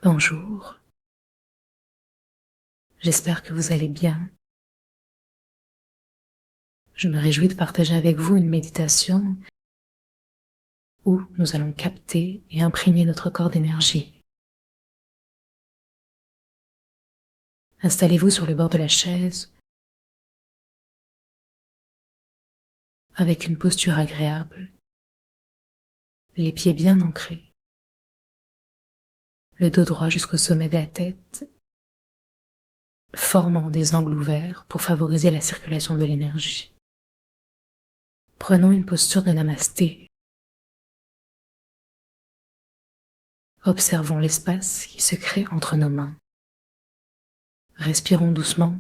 Bonjour, j'espère que vous allez bien. Je me réjouis de partager avec vous une méditation où nous allons capter et imprégner notre corps d'énergie. Installez-vous sur le bord de la chaise avec une posture agréable, les pieds bien ancrés, le dos droit jusqu'au sommet de la tête, formant des angles ouverts pour favoriser la circulation de l'énergie. Prenons une posture de namasté. Observons l'espace qui se crée entre nos mains. Respirons doucement.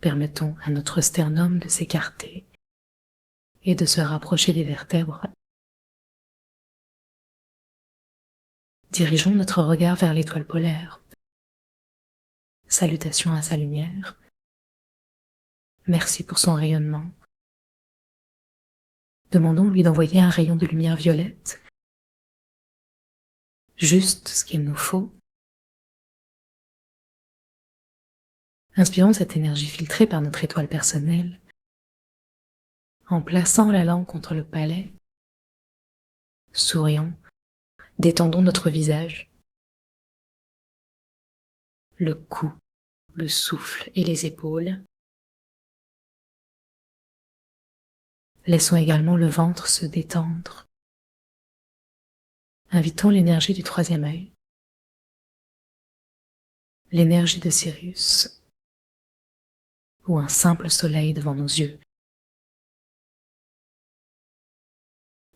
Permettons à notre sternum de s'écarter et de se rapprocher des vertèbres. Dirigeons notre regard vers l'étoile polaire. Salutations à sa lumière. Merci pour son rayonnement. Demandons-lui d'envoyer un rayon de lumière violette. Juste ce qu'il nous faut. Inspirons cette énergie filtrée par notre étoile personnelle en plaçant la langue contre le palais. Sourions, détendons notre visage. Le cou, le souffle et les épaules. Laissons également le ventre se détendre. Invitons l'énergie du troisième œil, l'énergie de Sirius, ou un simple soleil devant nos yeux.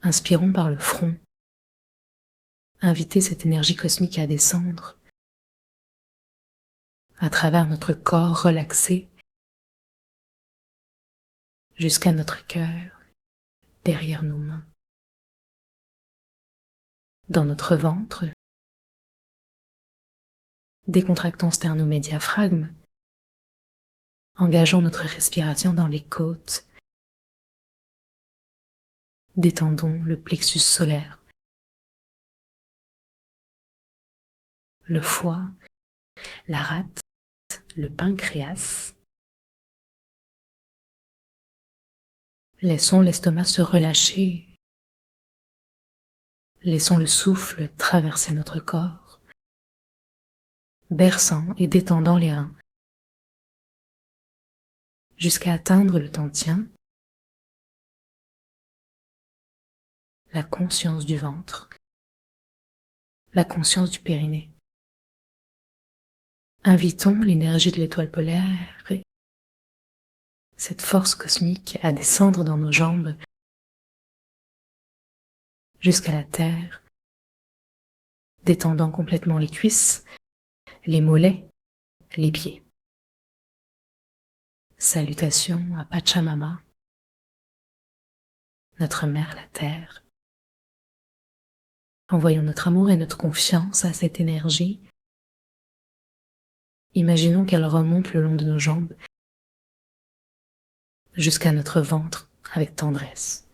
Inspirons par le front. Invitez cette énergie cosmique à descendre à travers notre corps relaxé jusqu'à notre cœur, derrière nos mains. Dans notre ventre, décontractons sternum-diaphragme, engageons notre respiration dans les côtes, détendons le plexus solaire, le foie, la rate, le pancréas. Laissons l'estomac se relâcher. Laissons le souffle traverser notre corps, berçant et détendant les reins, jusqu'à atteindre le tantien, la conscience du ventre, la conscience du périnée. Invitons l'énergie de l'étoile polaire, cette force cosmique, à descendre dans nos jambes jusqu'à la terre, détendant complètement les cuisses, les mollets, les pieds. Salutations à Pachamama, notre mère la terre. Envoyons notre amour et notre confiance à cette énergie. Imaginons qu'elle remonte le long de nos jambes jusqu'à notre ventre avec tendresse.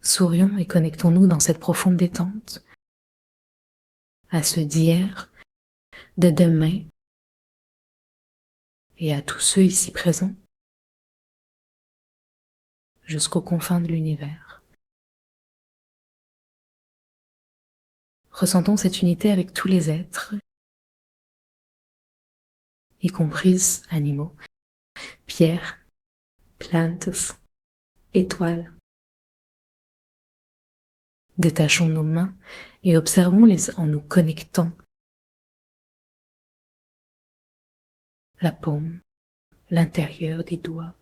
Sourions et connectons-nous dans cette profonde détente à ceux d'hier, de demain et à tous ceux ici présents jusqu'aux confins de l'univers. Ressentons cette unité avec tous les êtres, y compris animaux, pierres, plantes, étoiles. Détachons nos mains et observons-les en nous connectant. La paume, l'intérieur des doigts,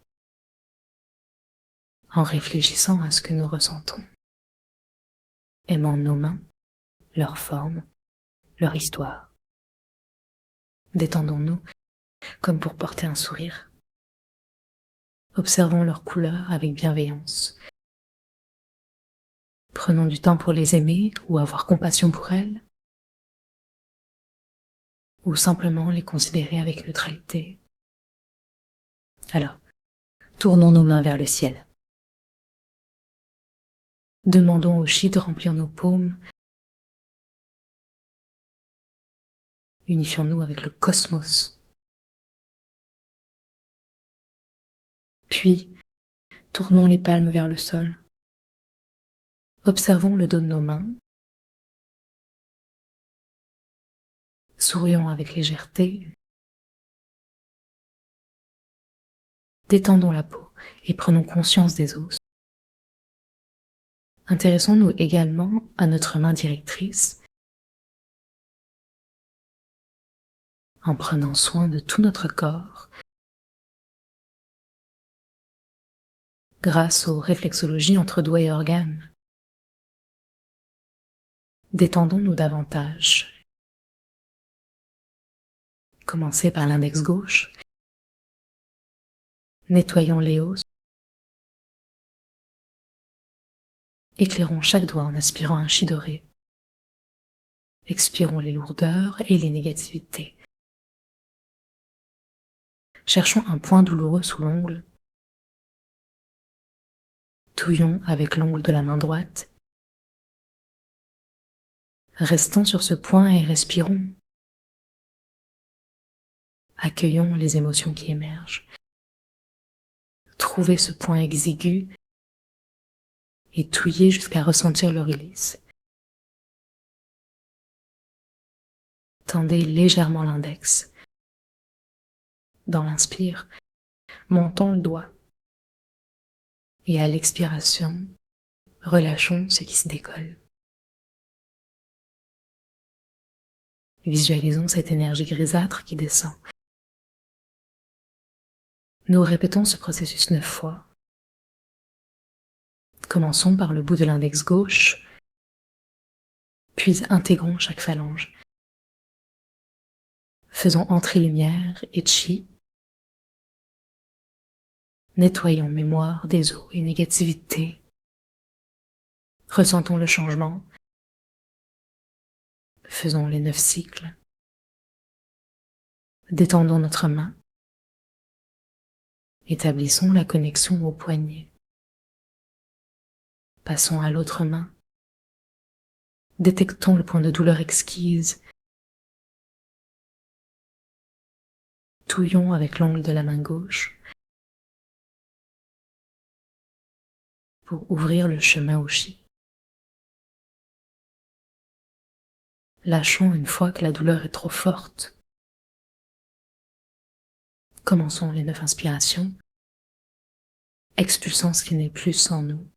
en réfléchissant à ce que nous ressentons. Aimant nos mains, leur forme, leur histoire. Détendons-nous comme pour porter un sourire. Observons leurs couleurs avec bienveillance. Prenons du temps pour les aimer ou avoir compassion pour elles, ou simplement les considérer avec neutralité. Alors, tournons nos mains vers le ciel. Demandons au chi de remplir nos paumes Unifions-nous avec le cosmos. Puis, tournons les palmes vers le sol. Observons le dos de nos mains. Sourions avec légèreté. Détendons la peau et prenons conscience des os. Intéressons-nous également à notre main directrice en prenant soin de tout notre corps grâce aux réflexologies entre doigts et organes. Détendons-nous davantage. Commencez par l'index gauche. Nettoyons les os. Éclairons chaque doigt en aspirant un chi doré. Expirons les lourdeurs et les négativités. Cherchons un point douloureux sous l'ongle. Touillons avec l'ongle de la main droite. Restons sur ce point et respirons. Accueillons les émotions qui émergent. Trouvez ce point exigu et touillez jusqu'à ressentir le release. Tendez légèrement l'index. Dans l'inspire, montons le doigt. Et à l'expiration, relâchons ce qui se décolle. Visualisons cette énergie grisâtre qui descend. Nous répétons ce processus 9 fois. Commençons par le bout de l'index gauche, puis intégrons chaque phalange. Faisons entrer lumière et chi. Nettoyons mémoire, des os et négativité. Ressentons le changement. Faisons les 9 cycles. Détendons notre main. Établissons la connexion au poignet. Passons à l'autre main. Détectons le point de douleur exquise. Touillons avec l'ongle de la main gauche pour ouvrir le chemin au chi. Lâchons une fois que la douleur est trop forte. Commençons les 9 inspirations, expulsant ce qui n'est plus en nous.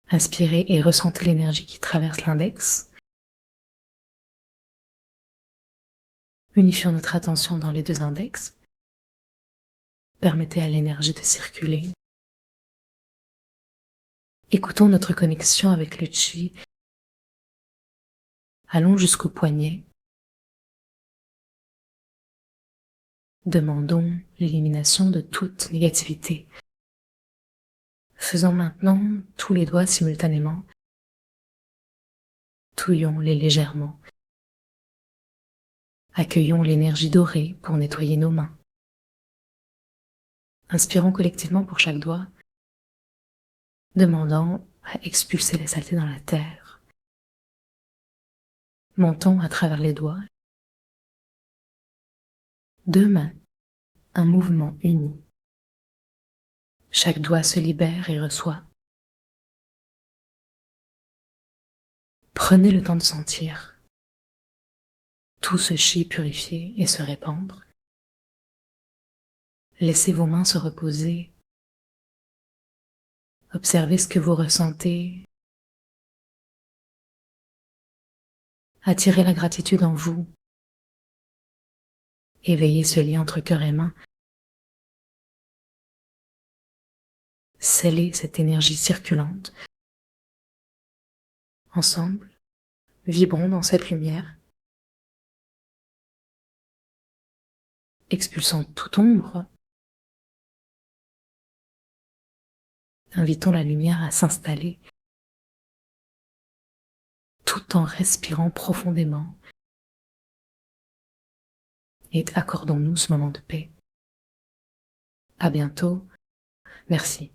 Inspirez et ressentez l'énergie qui traverse l'index. Unifions notre attention dans les 2 index. Permettez à l'énergie de circuler. Écoutons notre connexion avec le chi. Allons jusqu'au poignet. Demandons l'élimination de toute négativité. Faisons maintenant tous les doigts simultanément. Touillons-les légèrement. Accueillons l'énergie dorée pour nettoyer nos mains. Inspirons collectivement pour chaque doigt, demandant à expulser les saletés dans la terre. Montons à travers les doigts. 2 mains, un mouvement uni. Chaque doigt se libère et reçoit. Prenez le temps de sentir tout ce chi purifier et se répandre. Laissez vos mains se reposer. Observez ce que vous ressentez. Attirez la gratitude en vous. Éveillez ce lien entre cœur et main. Scellez cette énergie circulante. Ensemble, vibrons dans cette lumière. Expulsons toute ombre. Invitons la lumière à s'installer, tout en respirant profondément. Et accordons-nous ce moment de paix. À bientôt. Merci.